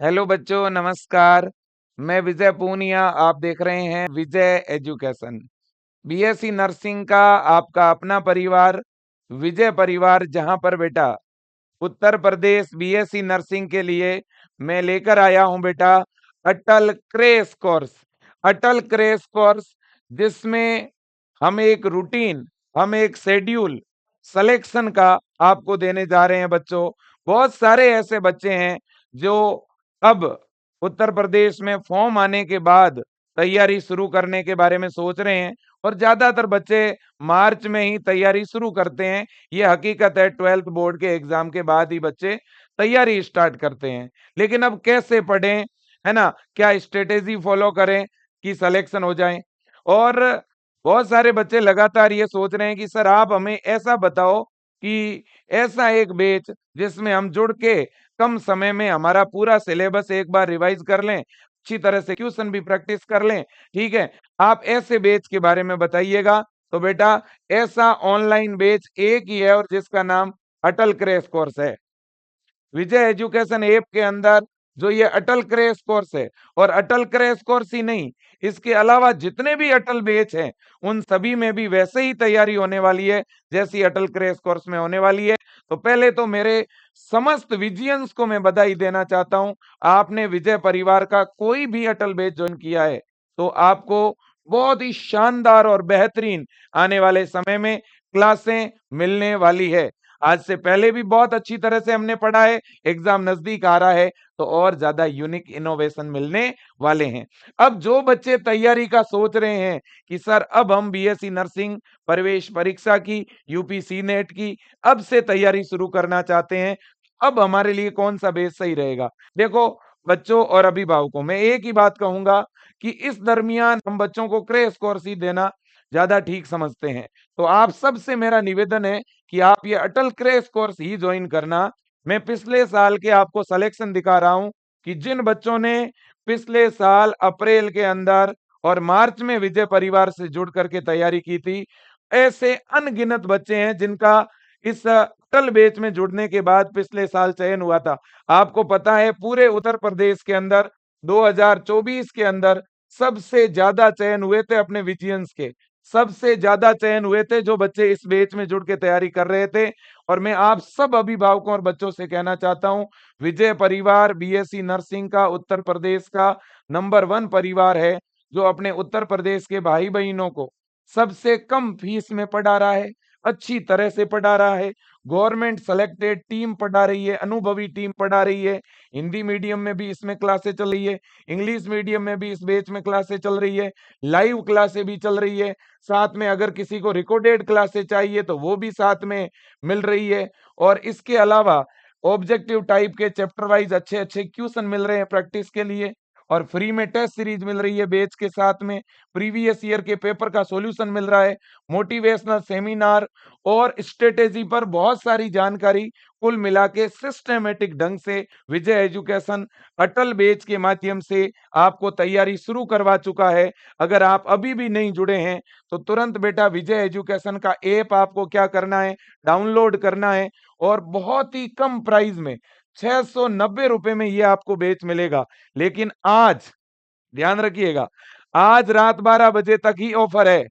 Hello बच्चों, नमस्कार। मैं विजय पूनिया, आप देख रहे हैं विजय एजुकेशन। बीएससी नर्सिंग का आपका अपना परिवार विजय परिवार, जहां पर बेटा उत्तर प्रदेश बीएससी नर्सिंग के लिए मैं लेकर आया हूं बेटा अटल क्रेश कोर्स। अटल क्रेश कोर्स जिसमें हम एक रूटीन, हम एक शेड्यूल सिलेक्शन का आपको देने जा रहे हैं बच्चों। बहुत सारे ऐसे बच्चे हैं जो अब उत्तर प्रदेश में फॉर्म आने के बाद तैयारी शुरू करने के बारे में सोच रहे हैं, और ज्यादातर बच्चे मार्च में ही तैयारी शुरू करते हैं। ये हकीकत है, 12th बोर्ड के एग्जाम के बाद ही बच्चे तैयारी स्टार्ट करते हैं। लेकिन अब कैसे पढ़ें, है ना, क्या स्ट्रेटेजी फॉलो करें कि सिलेक्शन हो जाए। और बहुत सारे बच्चे लगातार ये सोच रहे हैं कि सर आप हमें ऐसा बताओ कि ऐसा एक बैच जिसमें हम जुड़ के कम समय में हमारा पूरा सिलेबस एक बार रिवाइज कर लें, अच्छी तरह से क्वेश्चन भी प्रैक्टिस कर लें। ठीक है, आप ऐसे बैच के बारे में बताइएगा। तो बेटा ऐसा ऑनलाइन बैच एक ही है और जिसका नाम अटल क्रैश कोर्स है। विजय एजुकेशन ऐप के अंदर जो ये अटल क्रैश कोर्स है, और अटल क्रैश कोर्स ही नहीं, इसके अलावा जितने भी अटल बैच हैं उन सभी में भी वैसे ही तैयारी होने वाली है जैसी अटल क्रैश कोर्स में होने वाली है। तो पहले तो मेरे समस्त विजियंस को मैं बधाई देना चाहता हूं। आपने विजय परिवार का कोई भी अटल बैच ज्वाइन किया है तो आपको बहुत ही शानदार और बेहतरीन आने वाले समय में क्लासें मिलने वाली है। आज से पहले भी बहुत अच्छी तरह से हमने पढ़ा है, एग्जाम नजदीक आ रहा है तो और ज्यादा यूनिक इनोवेशन मिलने वाले हैं। अब जो बच्चे तैयारी का सोच रहे हैं कि सर अब हम बीएससी नर्सिंग प्रवेश परीक्षा की, यूपीसी नेट की अब से तैयारी शुरू करना चाहते हैं, अब हमारे लिए कौन सा बेस सही रहेगा। देखो बच्चों और अभिभावकों, मैं एक ही बात कहूंगा कि इस दरमियान हम बच्चों को क्रैश कोर्स ही देना ज्यादा ठीक समझते हैं। तो आप सबसे मेरा निवेदन है कि आप ये अटल क्रैश कोर्स ही ज्वाइन करना। मैं पिछले साल के आपको सिलेक्शन दिखा रहा हूं कि जिन बच्चों ने पिछले साल अप्रैल के अंदर और मार्च में विजय परिवार से जुड़ करके तैयारी की थी, ऐसे अनगिनत बच्चे हैं जिनका इस अटल बैच में जुड़ने के बाद पिछले साल चयन हुआ था। आपको पता है पूरे उत्तर प्रदेश के अंदर 2024 के अंदर सबसे ज्यादा चयन हुए थे अपने विजियंस के, सबसे ज्यादा चयन हुए थे जो बच्चे इस बैच में जुड़ के तैयारी कर रहे थे। और मैं आप सब अभिभावकों और बच्चों से कहना चाहता हूं, विजय परिवार बीएससी नर्सिंग का उत्तर प्रदेश का नंबर 1 परिवार है जो अपने उत्तर प्रदेश के भाई बहनों को सबसे कम फीस में पढ़ा रहा है, अच्छी तरह से पढ़ा रहा है। गवर्नमेंट सेलेक्टेड टीम पढ़ा रही है, अनुभवी टीम पढ़ा रही है। हिंदी मीडियम में भी इसमें क्लासें चल रही है, इंग्लिश मीडियम में भी इस बैच में क्लासें चल रही है, लाइव क्लासें भी चल रही है। साथ में अगर किसी को रिकॉर्डेड क्लासें चाहिए तो वो भी साथ में मिल रही है। और इसके अलावा ऑब्जेक्टिव टाइप के चैप्टर वाइज अच्छे अच्छे क्वेश्चन मिल रहे हैं प्रैक्टिस के लिए, और फ्री में टेस्ट सीरीज मिल रही है बैच के साथ में, प्रीवियस ईयर के पेपर का सॉल्यूशन मिल रहा है, मोटिवेशनल सेमिनार और स्ट्रेटेजी पर बहुत सारी जानकारी। कुल मिला के सिस्टमेटिक ढंग से विजय एजुकेशन अटल बैच के माध्यम से आपको तैयारी शुरू करवा चुका है। अगर आप अभी भी नहीं जुड़े हैं तो तुरंत बेटा विजय एजुकेशन का ऐप आपको क्या करना है, डाउनलोड करना है, और बहुत ही कम प्राइस में 690 रुपए में ये आपको बैच मिलेगा। लेकिन आज ध्यान रखिएगा, आज रात 12 बजे तक ही ऑफर है।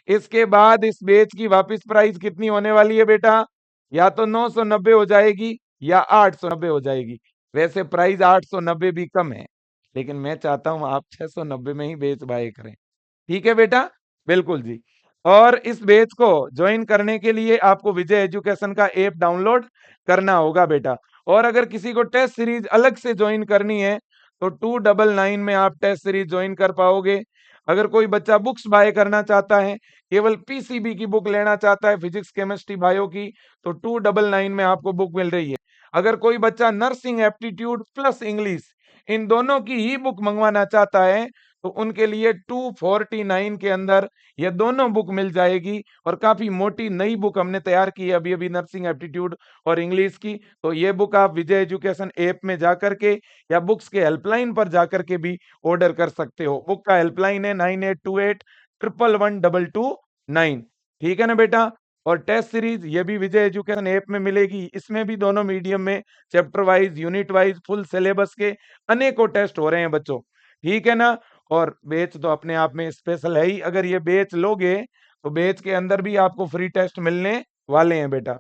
इसके बाद इस बैच की वापस प्राइस कितनी होने वाली है बेटा, या तो 990 हो जाएगी या 890 हो जाएगी। वैसे प्राइस 890 भी कम है, लेकिन मैं चाहता हूं आप 690 में ही बैच बाय करें। ठीक है बेटा, बिल्कुल जी। और इस बैच को ज्वाइन करने के लिए आपको विजय एजुकेशन का ऐप डाउनलोड करना होगा बेटा। और अगर किसी को टेस्ट सीरीज अलग से ज्वाइन करनी है तो 299 में आप टेस्ट सीरीज ज्वाइन कर पाओगे। अगर कोई बच्चा बुक्स बाय करना चाहता है, केवल पीसीबी की बुक लेना चाहता है, फिजिक्स केमिस्ट्री बायो की, तो 299 में आपको बुक मिल रही है। अगर कोई बच्चा nursing aptitude plus English in दोनों की ही बुक मंगवाना चाहता है तो उनके लिए 249 के अंदर ये दोनों बुक मिल जाएगी। और काफी मोटी नई बुक हमने तैयार की है अभी अभी नर्सिंग एप्टीट्यूड और इंग्लिश की। तो ये बुक आप विजय एजुकेशन ऐप में जाकर के या बुक्स के हेल्पलाइन पर जाकर के भी ऑर्डर कर सकते हो। बुक का हेल्पलाइन है 9828 111 229। ठीक है ना बेटा। और टेस्ट सीरीज ये भी विजय एजुकेशन ऐप में मिलेगी। इसमें भी दोनों मीडियम में chapter wise, unit wise, full syllabus के अनेकों टेस्ट हो रहे हैं बच्चों, ठीक है ना। और बैच तो अपने आप में स्पेशल है ही। अगर ये बैच लोगे तो बैच के अंदर भी आपको फ्री टेस्ट मिलने वाले हैं बेटा,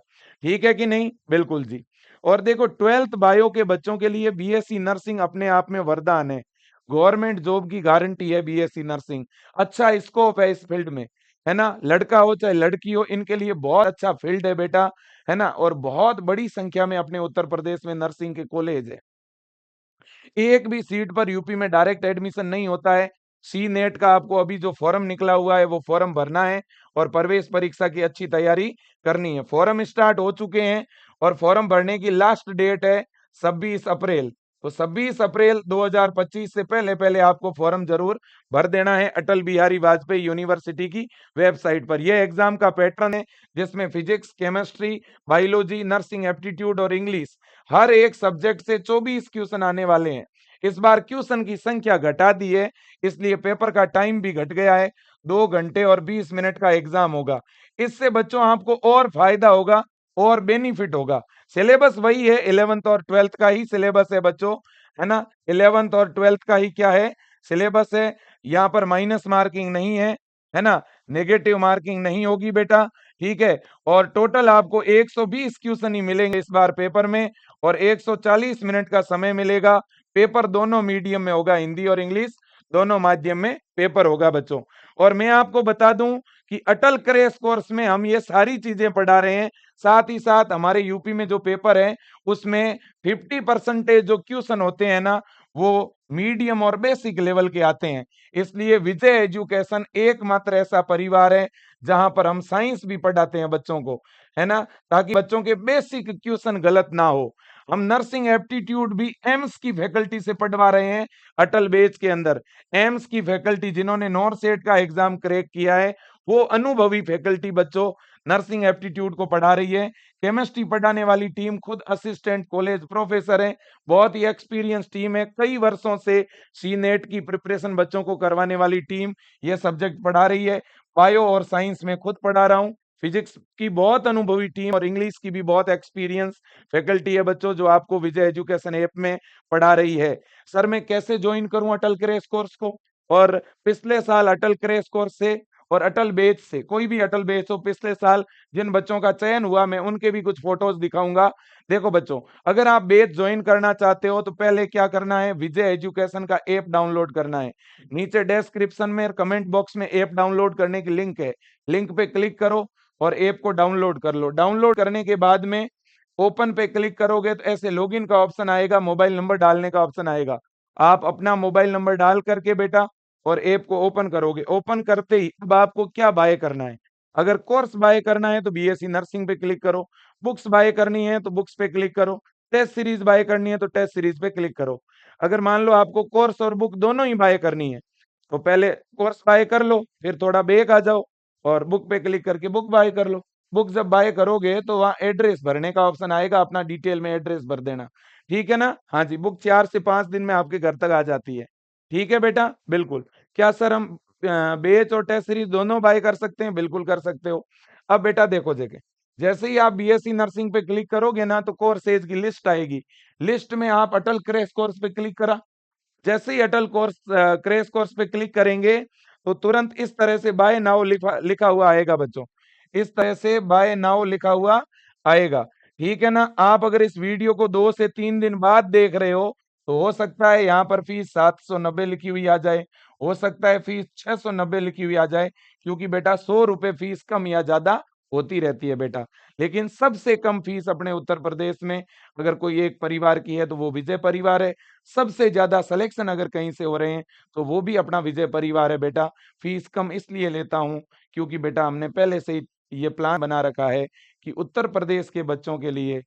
ठीक है कि नहीं? बिल्कुल जी। और देखो 12th बायो के बच्चों के लिए बीएससी नर्सिंग अपने आप में वरदान है। गवर्नमेंट जॉब की गारंटी है बीएससी नर्सिंग। अच्छा स्कोप है इस फील्ड में, है ना। लड़का हो चाहे लड़की हो, इनके लिए बहुत अच्छा फील्ड है बेटा, है ना। और बहुत बड़ी संख्या में अपने उत्तर प्रदेश में नर्सिंग के कॉलेज है। एक भी सीट पर यूपी में डायरेक्ट एडमिशन नहीं होता है। सी नेट का आपको अभी जो फॉर्म निकला हुआ है वो फॉर्म भरना है और प्रवेश परीक्षा की अच्छी तैयारी करनी है। फॉर्म स्टार्ट हो चुके हैं और फॉर्म भरने की लास्ट डेट है 26 अप्रैल। तो 26 अप्रैल 2025 से पहले पहले आपको फॉर्म जरूर भर देना है अटल बिहारी वाजपेयी यूनिवर्सिटी की वेबसाइट पर। यह एग्जाम का पैटर्न है जिसमें physics, chemistry, biology, nursing aptitude और इंग्लिश हर एक सब्जेक्ट से 24 क्वेश्चन आने वाले हैं। इस बार क्वेश्चन की संख्या घटा दी है, इसलिए पेपर का टाइम भी घट गया है। 2 घंटे और 20 मिनट का एग्जाम होगा। इससे बच्चों आपको और फायदा होगा और बेनिफिट होगा। सिलेबस वही है, 11th और 12th का ही सिलेबस है बच्चों, है ना। 11th और 12th का ही क्या है, सिलेबस है। यहाँ पर माइनस मार्किंग नहीं है ना। नेगेटिव मार्किंग नहीं होगी बेटा, ठीक है। और टोटल आपको 120 क्वेश्चन ही मिलेंगे इस बार पेपर में और 140 मिनट का समय मिलेगा। पेपर दोनों मीडियम में होगा, हिंदी और इंग्लिश दोनों माध्यम में पेपर होगा बच्चों। और मैं आपको बता दूं कि अटल क्रैश कोर्स में हम ये सारी चीजें पढ़ा रहे हैं। साथ ही साथ हमारे यूपी में जो पेपर है उसमें 50% जो क्वेश्चन होते हैं ना वो मीडियम और बेसिक लेवल के आते हैं। इसलिए विजय एजुकेशन एकमात्र ऐसा परिवार है जहां पर हम साइंस भी पढ़ाते हैं बच्चों को, है ना, ताकि बच्चों के बेसिक क्वेश्चन गलत ना हो। हम नर्सिंग एप्टीट्यूड भी एम्स की फैकल्टी से पढ़वा रहे हैं अटल बैच के अंदर। एम्स की फैकल्टी जिन्होंने नॉर्सेट का एग्जाम क्रैक किया है वो अनुभवी फैकल्टी बच्चों नर्सिंग एप्टीट्यूड को पढ़ा रही है। केमिस्ट्री पढ़ाने वाली टीम खुद असिस्टेंट कॉलेज प्रोफेसर है, बहुत ही एक्सपीरियंस टीम है। कई वर्षों से सी नेट की प्रिपरेशन बच्चों को करवाने वाली टीम ये सब्जेक्ट पढ़ा रही है। बायो और साइंस में खुद पढ़ा रहा हूँ। फिजिक्स की बहुत अनुभवी टीम और इंग्लिश की भी बहुत एक्सपीरियंस फैकल्टी है बच्चों जो आपको विजय एजुकेशन ऐप में पढ़ा रही है। सर मैं कैसे ज्वाइन करूं अटल क्रैश कोर्स को? और पिछले साल अटल क्रैश कोर्स से और अटल बैच से, कोई भी अटल बैच हो, पिछले साल जिन बच्चों का चयन हुआ मैं उनके भी कुछ फोटोज दिखाऊंगा। देखो बच्चों, अगर आप बैच ज्वाइन करना चाहते हो तो पहले क्या करना है, विजय एजुकेशन का ऐप डाउनलोड करना है। नीचे डिस्क्रिप्शन में कमेंट बॉक्स में ऐप डाउनलोड करने की लिंक है, लिंक पे क्लिक करो और ऐप को डाउनलोड कर लो। डाउनलोड करने के बाद में ओपन पे क्लिक करोगे तो ऐसे लॉगिन का ऑप्शन आएगा, मोबाइल नंबर डालने का ऑप्शन आएगा। आप अपना मोबाइल नंबर डाल करके बेटा और ऐप को ओपन करोगे। ओपन करते ही अब आपको क्या बाय करना है, अगर कोर्स बाय करना है तो बीएससी नर्सिंग पे क्लिक करो, बुक्स बाय करनी है तो बुक्स पे क्लिक करो, टेस्ट सीरीज बाय करनी है तो टेस्ट सीरीज पे क्लिक करो। अगर मान लो आपको कोर्स और बुक दोनों ही बाय करनी है तो पहले कोर्स बाय कर लो, फिर थोड़ा बैक आ जाओ और बुक पे क्लिक करके बुक बाय कर लो। बुक जब बाय करोगे तो वहां एड्रेस भरने का ऑप्शन आएगा, अपना डिटेल में एड्रेस भर देना, ठीक है ना। हाँ जी, बुक 4 से 5 दिन में आपके घर तक आ जाती है, ठीक है बेटा, बिल्कुल। क्या सर हम बेच और टेस्ट सीरीज दोनों बाय कर सकते हैं? बिल्कुल कर सकते हो। अब बेटा देखो देखे, जैसे ही आप बीएससी नर्सिंग पे क्लिक करोगे ना तो कोर्सेज की लिस्ट आएगी। लिस्ट में आप अटल क्रैश कोर्स पे क्लिक करा, जैसे ही अटल कोर्स क्रैश कोर्स पे क्लिक करेंगे तो तुरंत इस तरह से बाय नाउ लिखा लिखा हुआ आएगा बच्चों, इस तरह से बाय नाउ लिखा हुआ आएगा, ठीक है ना। आप अगर इस वीडियो को 2 से 3 दिन बाद देख रहे हो तो हो सकता है यहाँ पर फीस 790 लिखी हुई आ जाए, हो सकता है फीस 690 लिखी हुई आ जाए, क्योंकि बेटा 100 रुपए फीस कम या ज्यादा होती रहती है बेटा। लेकिन सबसे कम फीस अपने उत्तर प्रदेश में अगर कोई एक परिवार की है तो वो विजय परिवार है। सबसे ज्यादा सिलेक्शन अगर कहीं से हो रहे हैं तो वो भी अपना विजय परिवार है बेटा। फीस कम इसलिए लेता हूं क्योंकि बेटा हमने पहले से ही ये प्लान बना रखा है कि उत्तर प्रदेश के बच्चों के लिए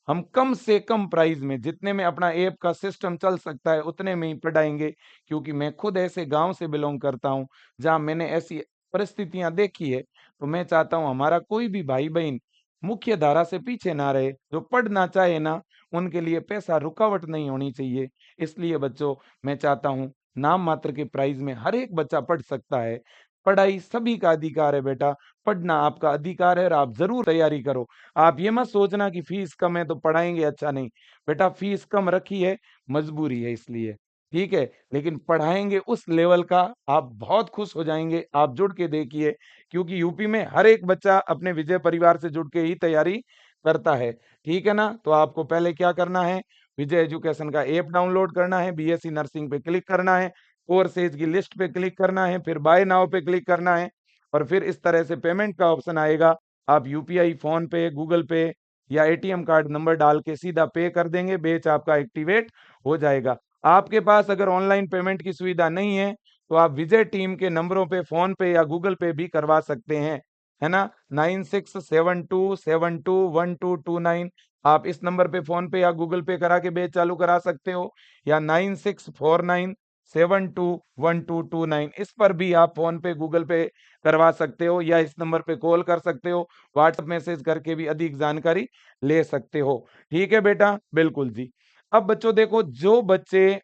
हम कम से कम प्राइस में, जितने में अपना ऐप का सिस्टम चल सकता है उतने में ही पढ़ाएंगे। क्योंकि मैं खुद ऐसे गांव से बिलोंग करता हूं जहां मैंने ऐसी परिस्थितियां देखी है, तो मैं चाहता हूं हमारा कोई भी भाई बहन मुख्य धारा से पीछे ना रहे। जो पढ़ना चाहे ना उनके लिए पैसा रुकावट नहीं होनी चाहिए। इसलिए बच्चों मैं चाहता हूं नाम मात्र के प्राइस में हर एक बच्चा पढ़ सकता है। पढ़ाई सभी का अधिकार है बेटा, पढ़ना आपका अधिकार है और आप जरूर तैयारी करो। आप ये मत सोचना कि फीस कम है तो पढ़ाएंगे अच्छा नहीं। बेटा फीस कम रखी है, मजबूरी है इसलिए, ठीक है, लेकिन पढ़ाएंगे उस लेवल का, आप बहुत खुश हो जाएंगे। आप जुड़ के देखिए, क्योंकि यूपी में हर एक बच्चा अपने विजय परिवार से जुड़ के ही तैयारी करता है, ठीक है ना। तो आपको पहले क्या करना है, विजय एजुकेशन का ऐप डाउनलोड करना है, बीएससी नर्सिंग पे क्लिक करना है, कोर्सेज की लिस्ट पे क्लिक करना है, फिर बाय नाउ पे क्लिक करना है, और फिर इस तरह से पेमेंट का ऑप्शन आएगा। आप यूपीआई, फोन पे, गूगल पे या एटीएम कार्ड नंबर डाल के सीधा पे कर देंगे, बैच आपका एक्टिवेट हो जाएगा। आपके पास अगर ऑनलाइन पेमेंट की सुविधा नहीं है तो आप विजय टीम के नंबरों पे फोन पे या गूगल पे भी करवा सकते हैं, है ना। 9672721229, आप इस नंबर पे फोन पे या गूगल पे करा के बैच चालू करा सकते हो, या 9649721229, इस पर भी आप फोन पे गूगल पे करवा सकते हो, या इस नंबर पे कॉल कर सकते हो, व्हाट्सएप मैसेज करके भी अधिक जानकारी ले सकते हो। ठीक है बेटा, बिल्कुल जी। अब बच्चों देखो, जो बच्चे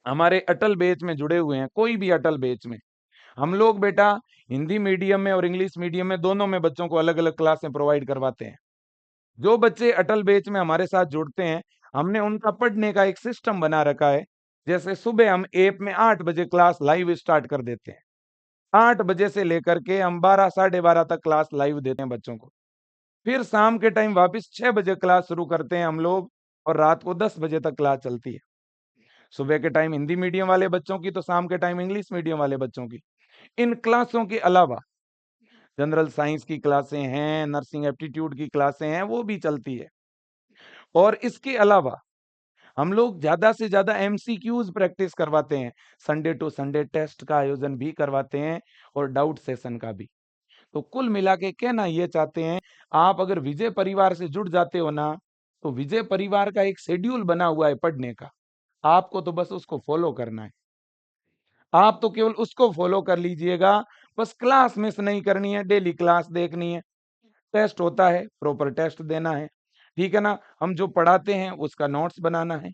हमारे अटल बैच में जुड़े हुए हैं, कोई भी अटल बैच में, हम लोग बेटा हिंदी मीडियम में और इंग्लिश मीडियम में दोनों में बच्चों को अलग अलग क्लासें प्रोवाइड करवाते हैं। जो बच्चे अटल बैच में हमारे साथ जुड़ते हैं, हमने उनका पढ़ने का एक सिस्टम बना रखा है। जैसे सुबह हम ऐप में 8 बजे क्लास लाइव स्टार्ट कर देते हैं, 8 बजे से लेकर के हम 12 साढ़े 12 तक क्लास लाइव देते हैं बच्चों को। फिर शाम के टाइम वापस 6 बजे क्लास शुरू करते हैं हम लोग, और रात को 10 बजे तक क्लास चलती है। सुबह के टाइम हिंदी मीडियम वाले बच्चों की, तो शाम के टाइम इंग्लिश मीडियम वाले बच्चों की। इन क्लासों के अलावा जनरल साइंस की क्लासें हैं, नर्सिंग एप्टीट्यूड की क्लासें हैं, वो भी चलती है। और इसके अलावा हम लोग ज्यादा से ज्यादा एमसीक्यूज प्रैक्टिस करवाते हैं, संडे टू संडे टेस्ट का आयोजन भी करवाते हैं, और डाउट सेशन का भी। तो कुल मिला के कहना ये चाहते हैं, आप अगर विजय परिवार से जुड़ जाते हो ना, तो विजय परिवार का एक शेड्यूल बना हुआ है पढ़ने का, आपको तो बस उसको फॉलो करना है। आप तो केवल उसको फॉलो कर लीजिएगा, बस क्लास मिस नहीं करनी है, डेली क्लास देखनी है। टेस्ट होता है, प्रॉपर टेस्ट देना है, ठीक है ना। हम जो पढ़ाते हैं उसका नोट्स बनाना है,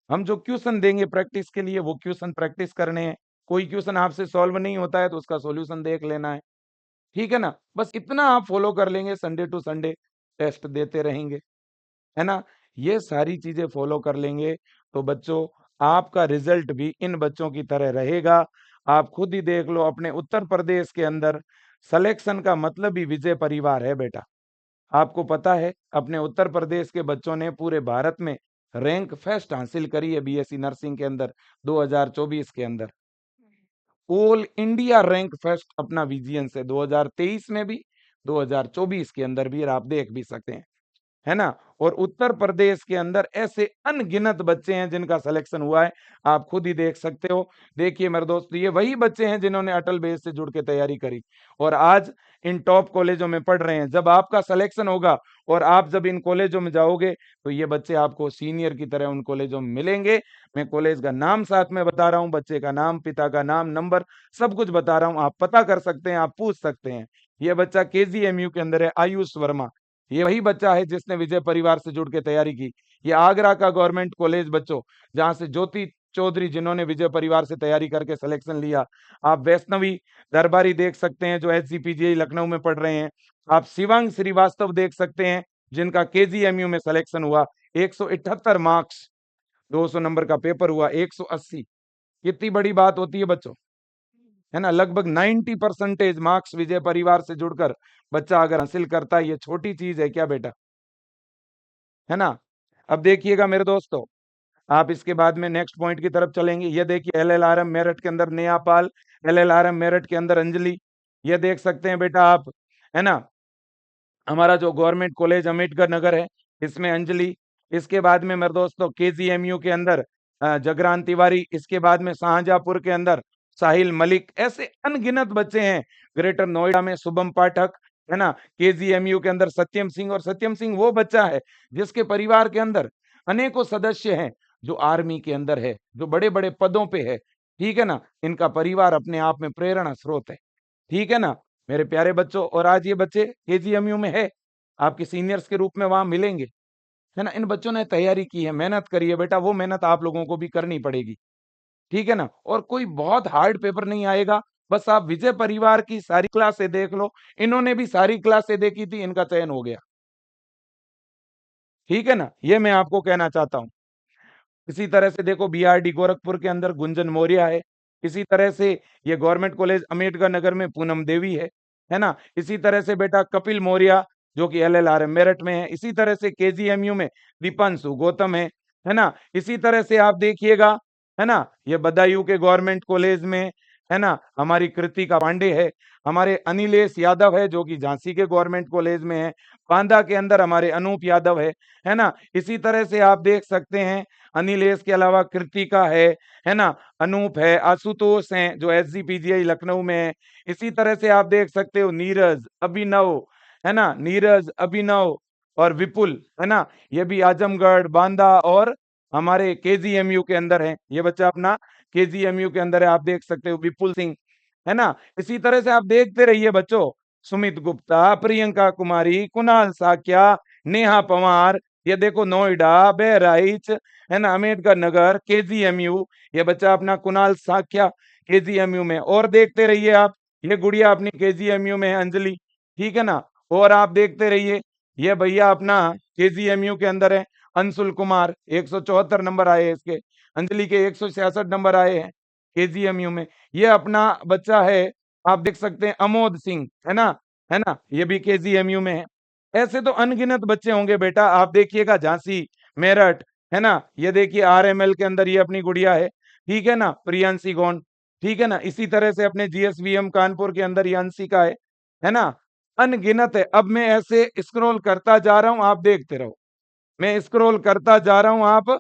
हम जो क्वेश्चन देंगे प्रैक्टिस के लिए वो क्वेश्चन प्रैक्टिस करने हैं। कोई क्वेश्चन आपसे सॉल्व नहीं होता है तो उसका सॉल्यूशन देख लेना है, ठीक है ना। बस इतना आप फॉलो कर लेंगे, संडे टू संडे टेस्ट देते रहेंगे, है ना। ये सारी चीजें फॉलो कर लेंगे तो बच्चों, आपका रिजल्ट भी इन बच्चों की तरह रहेगा। आप खुद ही देख लो, अपने उत्तर प्रदेश के अंदर सिलेक्शन का मतलब ही विजय परिवार है बेटा। आपको पता है, अपने उत्तर प्रदेश के बच्चों ने पूरे भारत में रैंक फर्स्ट हासिल करी है बीएससी नर्सिंग के अंदर 2024 के अंदर। ऑल इंडिया रैंक फर्स्ट अपना विजियंस है, 2023 में भी 2024 के अंदर भी, और आप देख भी सकते हैं, है ना। और उत्तर प्रदेश के अंदर ऐसे अनगिनत बच्चे हैं जिनका सिलेक्शन हुआ है, आप खुद ही देख सकते हो। देखिए मेरे दोस्त, ये वही बच्चे हैं जिन्होंने अटल बेस से जुड़ के तैयारी करी और आज इन टॉप कॉलेजों में पढ़ रहे हैं। जब आपका सिलेक्शन होगा और आप जब इन कॉलेजों में जाओगे, तो ये बच्चे आपको सीनियर की तरह उन कॉलेजों में मिलेंगे। मैं कॉलेज का नाम साथ में बता रहा हूँ, बच्चे का नाम, पिता का नाम, नंबर, सब कुछ बता रहा हूँ, आप पता कर सकते हैं, आप पूछ सकते हैं। ये बच्चा केजीएमयू के अंदर है, आयुष वर्मा, ये वही बच्चा है जिसने विजय परिवार से जुड़ के तैयारी की। ये आगरा का गवर्नमेंट कॉलेज बच्चों, जहां से ज्योति चौधरी, जिन्होंने विजय परिवार से तैयारी करके सिलेक्शन लिया। आप वैष्णवी दरबारी देख सकते हैं जो एचजीपीजीआई लखनऊ में पढ़ रहे हैं। आप शिवांग श्रीवास्तव देख सकते हैं जिनका केजीएमयू में सिलेक्शन हुआ। 178 मार्क्स, 200 नंबर का पेपर हुआ, 180, कितनी बड़ी बात होती है बच्चों, है ना। लगभग 90% मार्क्स विजय परिवार से जुड़कर बच्चा अगर हासिल करता है, ये छोटी चीज है क्या बेटा, है ना। अब देखिएगा मेरे दोस्तों, आप इसके बाद में नेक्स्ट पॉइंट की तरफ चलेंगे। ये देखिए, एलएलआरएम मेरठ के अंदर नेहापाल, एलएलआरएम मेरठ के अंदर अंजलि, ये देख सकते हैं बेटा आप, है ना। हमारा जो गवर्नमेंट कॉलेज अम्बेडकर नगर है, इसमें अंजलि। इसके बाद में मेरे दोस्तों केजीएमयू के अंदर जगरान तिवारी, इसके बाद में शाहजहांपुर के अंदर साहिल मलिक, ऐसे अनगिनत बच्चे हैं। ग्रेटर नोएडा में शुभम पाठक, है ना। केजीएमयू के अंदर सत्यम सिंह, और सत्यम सिंह वो बच्चा है जिसके परिवार के अंदर अनेकों सदस्य हैं, जो आर्मी के अंदर है, जो बड़े बड़े पदों पे है, ठीक है ना। इनका परिवार अपने आप में प्रेरणा स्रोत है, ठीक है ना मेरे प्यारे बच्चों। और आज ये बच्चे केजीएमयू में है, आपके सीनियर्स के रूप में वहां मिलेंगे, है ना। इन बच्चों ने तैयारी की है, मेहनत करी है बेटा, वो मेहनत आप लोगों को भी करनी पड़ेगी, ठीक है ना। और कोई बहुत हार्ड पेपर नहीं आएगा, बस आप विजय परिवार की सारी क्लासें देख लो, इन्होंने भी सारी क्लासें देखी थी, इनका चयन हो गया। ठीक है ना? ये मैं आपको कहना चाहता हूँ। इसी तरह से देखो बीआरडी गोरखपुर के अंदर गुंजन मौर्य है। इसी तरह से ये गवर्नमेंट कॉलेज अम्बेडकर नगर में पूनम देवी है ना? इसी तरह से बेटा कपिल मौर्य जो कि एलएलआरएम मेरठ में है। इसी तरह से केजीएमयू में दीपांशु गौतम है ना? इसी तरह से आप देखिएगा, है ना? ये बदायूं के गवर्नमेंट कॉलेज में, है ना? हमारी कृतिका पांडे है। हमारे अनिलेश यादव है जो कि झांसी के गवर्नमेंट कॉलेज में है। बांदा के अंदर हमारे अनूप यादव है ना? इसी तरह से आप देख सकते हैं अनिलेश के अलावा कृतिका है ना? अनूप है, आशुतोष हैं जो एसजीपीजीआई लखनऊ में है। इसी तरह से आप देख सकते हो नीरज, अभिनव, है ना? नीरज, अभिनव और विपुल, है ना? ये भी आजमगढ़, बांदा और हमारे केजीएमयू के अंदर है। ये बच्चा अपना केजीएमयू के अंदर है, आप देख सकते हो विपुल सिंह, है ना? इसी तरह से आप देखते रहिए बच्चों, सुमित गुप्ता, प्रियंका कुमारी, कुणाल साक्या, नेहा पवार, ये देखो नोएडा, बहराइच, है ना? अम्बेडकर नगर, केजीएमयू, ये बच्चा अपना कुणाल साक्या केजीएमयू में। और देखते रहिए आप, ये गुड़िया अपनी केजीएमयू में है अंजलि, ठीक है ना? और आप देखते रहिए, ये भैया अपना केजीएमयू के अंदर है अंशुल कुमार, 174 नंबर आए हैं इसके। अंजलि के 166 नंबर आए हैं केजीएमयू में। ये अपना बच्चा है, आप देख सकते हैं अमोद सिंह, है ना? है ना? ये भी केजीएमयू में है। ऐसे तो अनगिनत बच्चे होंगे बेटा, आप देखिएगा झांसी, मेरठ, है ना? ये देखिए आरएमएल के अंदर ये अपनी गुड़िया ठीक है ना? प्रियांशी गौंड, ठीक है ना? इसी तरह से अपने जीएसवीएम कानपुर के अंदर ये अंशिका है ना? अनगिनत है। अब मैं ऐसे स्क्रॉल करता जा रहा हूँ, आप देखते रहो। मैं स्क्रॉल करता जा रहा हूँ, आप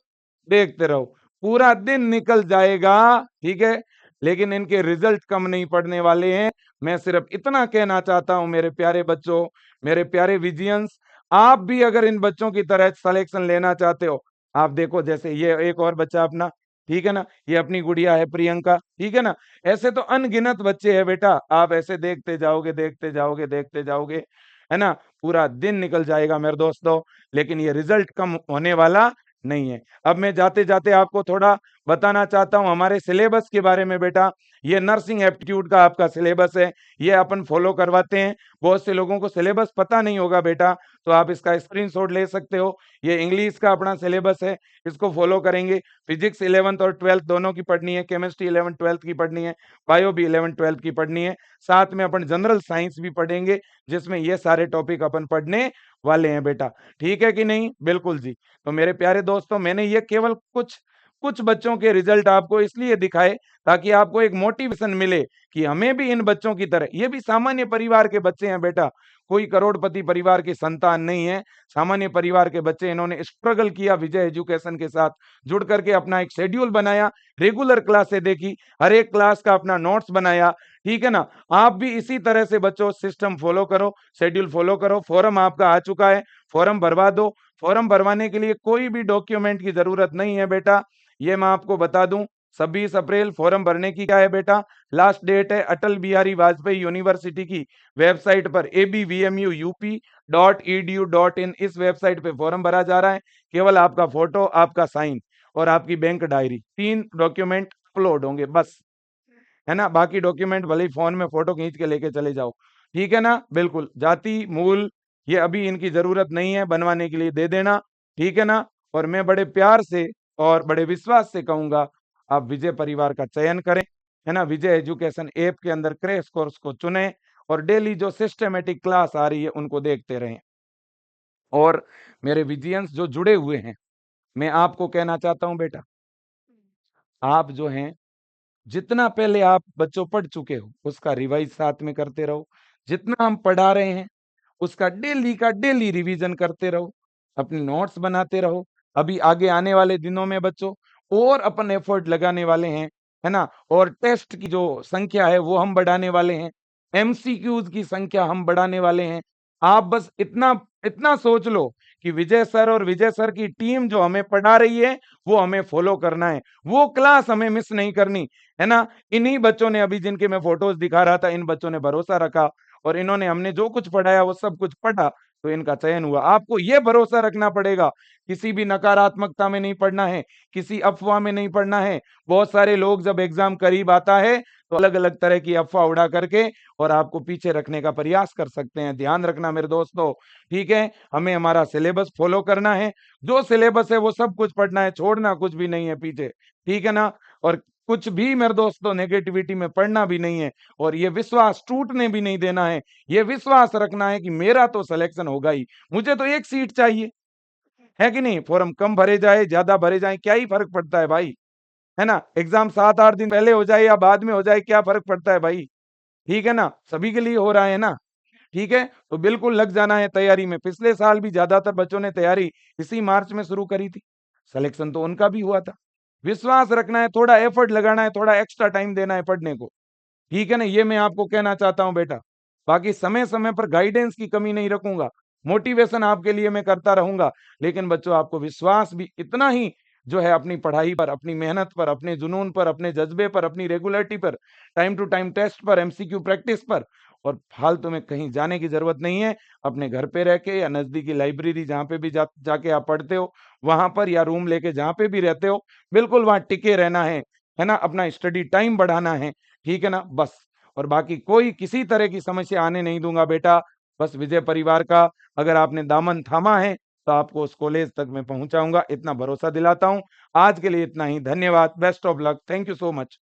देखते रहो। पूरा दिन निकल जाएगा, ठीक है? लेकिन इनके रिजल्ट कम नहीं पड़ने वाले हैं। मैं सिर्फ इतना कहना चाहता हूँ मेरे प्यारे बच्चों, मेरे प्यारे विजियंस, आप भी अगर इन बच्चों की तरह सिलेक्शन लेना चाहते हो, आप देखो जैसे ये एक और बच्चा अपना, ठीक है ना? ये अपनी गुड़िया है प्रियंका, ठीक है ना? ऐसे तो अनगिनत बच्चे हैं बेटा, आप ऐसे देखते जाओगे, देखते जाओगे, देखते जाओगे, है ना? पूरा दिन निकल जाएगा मेरे दोस्तों, लेकिन ये रिजल्ट कम होने वाला नहीं है। अब मैं जाते-जाते आपको थोड़ा बताना चाहता हूँ हमारे सिलेबस के बारे में बेटा। ये नर्सिंग एप्टीट्यूड का आपका सिलेबस है, ये अपन फॉलो करवाते हैं। बहुत से लोगों को सिलेबस पता नहीं होगा बेटा, तो आप इसका स्क्रीनशॉट ले सकते हो। ये इंग्लिश का अपना सिलेबस है, इसको फॉलो करेंगे। फिजिक्स 11th और 12th दोनों की पढ़नी है, केमिस्ट्री 11th 12th की पढ़नी है, बायो भी 11th 12th की पढ़नी है। साथ में अपन जनरल साइंस भी पढ़ेंगे, जिसमें ये सारे टॉपिक अपन पढ़ने वाले हैं बेटा। ठीक है कि नहीं? बिल्कुल जी। तो मेरे प्यारे दोस्तों, मैंने ये केवल कुछ कुछ बच्चों के रिजल्ट आपको इसलिए दिखाए ताकि आपको एक मोटिवेशन मिले कि हमें भी इन बच्चों की तरह, ये भी सामान्य परिवार के बच्चे हैं बेटा, कोई करोड़पति परिवार की संतान नहीं है। सामान्य परिवार के बच्चे, इन्होंने स्ट्रगल किया विजय एजुकेशन के साथ, जुड़ करके अपना एक शेड्यूल बनाया, रेगुलर क्लासें देखी, हर एक क्लास का अपना नोट्स बनाया, ठीक है ना? आप भी इसी तरह से बच्चों सिस्टम फॉलो करो, शेड्यूल फॉलो करो। फॉर्म आपका आ चुका है, फॉर्म भरवा दो। फॉर्म भरवाने के लिए कोई भी डॉक्यूमेंट की जरूरत नहीं है बेटा, ये मैं आपको बता दूं। 26 अप्रैल फॉर्म भरने की क्या है बेटा, लास्ट डेट है। अटल बिहारी वाजपेयी यूनिवर्सिटी की वेबसाइट पर abvmup.edu.in इस वेबसाइट पे फॉर्म भरा जा रहा है। केवल आपका फोटो, आपका साइन और आपकी बैंक डायरी, 3 डॉक्यूमेंट अपलोड होंगे बस, है ना? बाकी डॉक्यूमेंट भले ही फोन में फोटो खींच के लेके चले जाओ, ठीक है ना? बिल्कुल, जाति मूल ये अभी इनकी जरूरत नहीं है, बनवाने के लिए दे देना, ठीक है ना? और मैं बड़े प्यार से और बड़े विश्वास से कहूंगा, आप विजय परिवार का चयन करें, है ना? विजय एजुकेशन ऐप के अंदर क्रैश कोर्स को चुनें और डेली जो सिस्टमेटिक क्लास आ रही है उनको देखते रहें। और मेरे विजियंस जो जुड़े हुए हैं, मैं आपको कहना चाहता हूं बेटा, आप जो हैं, जितना पहले आप बच्चों पढ़ चुके हो उसका रिवाइज साथ में करते रहो। जितना हम पढ़ा रहे हैं उसका डेली का डेली रिवीजन करते रहो, अपने नोट्स बनाते रहो। अभी आगे आने वाले दिनों में बच्चों और अपन एफर्ट लगाने वाले हैं, है ना? और टेस्ट की जो संख्या है वो हम बढ़ाने वाले हैं, एमसीक्यूज की संख्या हम बढ़ाने वाले हैं। आप बस इतना इतना सोच लो कि विजय सर और विजय सर की टीम जो हमें पढ़ा रही है वो हमें फॉलो करना है, वो क्लास हमें मिस नहीं करनी, है ना? इन्हीं बच्चों ने, अभी जिनके मैं फोटोज दिखा रहा था, इन बच्चों ने भरोसा रखा और इन्होंने हमने जो कुछ पढ़ाया वो सब कुछ पढ़ा, तो इनका चयन हुआ। आपको ये भरोसा रखना पड़ेगा, किसी भी नकारात्मकता में नहीं पड़ना है, किसी अफ़वाह में नहीं पड़ना है। बहुत सारे लोग जब एग्ज़ाम करीब आता है, तो अलग-अलग तरह की अफ़वाह उड़ा करके और आपको पीछे रखने का प्रयास कर सकते हैं। ध्यान रखना मेरे दोस्तों, ठीक है? हमें हमारा सिलेबस फ़ॉलो करना है, जो सिलेबस है वो सब कुछ पढ़ना है, छोड़ना कुछ भी नहीं है पीछे, ठीक है ना? और कुछ भी मेरे दोस्तों नेगेटिविटी में पड़ना भी नहीं है और ये विश्वास टूटने भी नहीं देना है। ये विश्वास रखना है कि मेरा तो सिलेक्शन होगा ही, मुझे तो 1 सीट चाहिए, है कि नहीं? फॉर्म कम भरे जाए, ज़्यादा भरे जाएँ, क्या ही फ़र्क पड़ता है भाई, है ना? एग्ज़ाम 7-8 दिन पहले हो जाए या बाद में हो जाए, क्या फ़र्क पड़ता है भाई? ठीक है ना? सभी के लिए हो रहा है ना, ठीक है? तो बिल्कुल लग जाना है तैयारी में। पिछले साल भी ज़्यादातर बच्चों ने तैयारी इसी मार्च में शुरू करी थी, सिलेक्शन तो उनका भी हुआ था। विश्वास रखना है, थोड़ा एफर्ट लगाना है, थोड़ा एक्स्ट्रा टाइम देना है पढ़ने को। ठीक है ना? ये मैं आपको कहना चाहता हूँ बेटा। बाकी समय-समय पर गाइडेंस की कमी नहीं रखूँगा, मोटिवेशन आपके लिए मैं करता रहूँगा, लेकिन बच्चों आपको विश्वास भी इतना ही जो है अपनी पढ़ाई पर, अपनी मेहनत पर, अपने जुनून पर, अपने जज़्बे पर, अपनी रेगुलरिटी पर, टाइम टू टाइम टेस्ट पर, एमसीक्यू प्रैक्टिस पर और फालतू में कहीं जाने की ज़रूरत नहीं है। अपने घर पे रह के या नज़दीकी लाइब्रेरी जहाँ पे भी जाके आप पढ़ते हो, वहाँ पर या रूम लेके जहाँ पे भी रहते हो, बिल्कुल वहाँ टिके रहना है ना? अपना स्टडी टाइम बढ़ाना है, ठीक है ना? बस और बाकी कोई किसी तरह की समस्या आने नहीं दूँगा बेटा। बस विजय परिवार का अगर आपने दामन थामा है, तो आपको उस कॉलेज तक मैं पहुँचाऊँगा, इतना भरोसा दिलाता हूँ। आज के लिए इतना ही, धन्यवाद, best of luck, thank you so much.